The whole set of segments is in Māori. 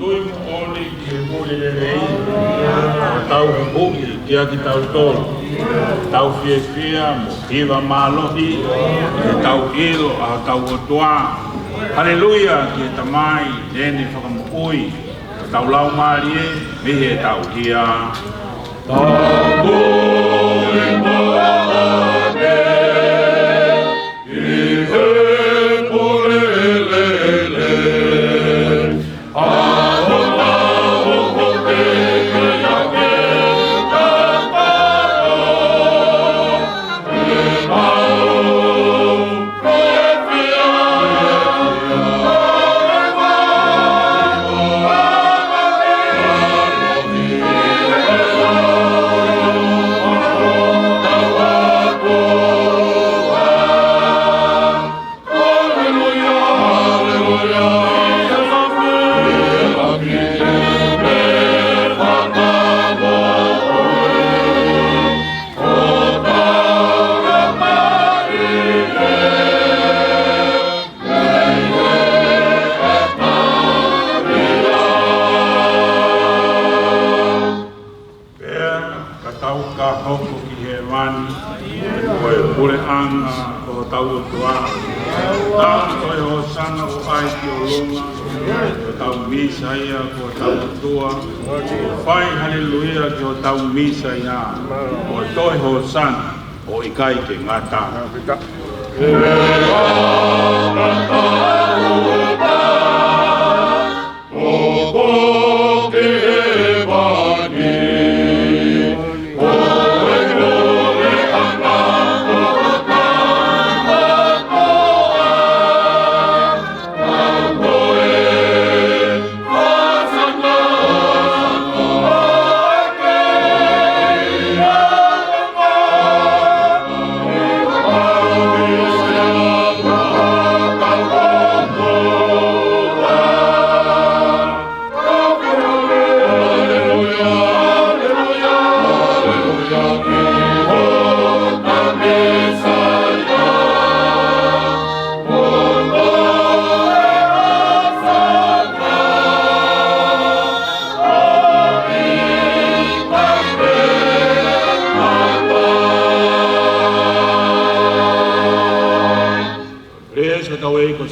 tui mo oli ki pule le rei. Tau huki ki aki tau tolu. Tau fia mo hiva malohi. Tau ilo a tau otua. Haleluia ki tamai nene whakamukui. Tau lau marie mihe tau hia. Tau koi maane i he pule le le. Fai haleluia ki o tau misa ia o toi ho san o ikai ke ngata.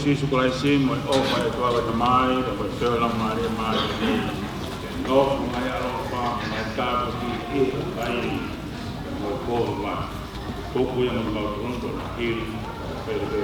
Sisu kulai simu o mai tua ba mai da ba se la mari mai no mai alo pa mai ka ki ai mo ko ma ko ku ya mo ba rondo ki pe de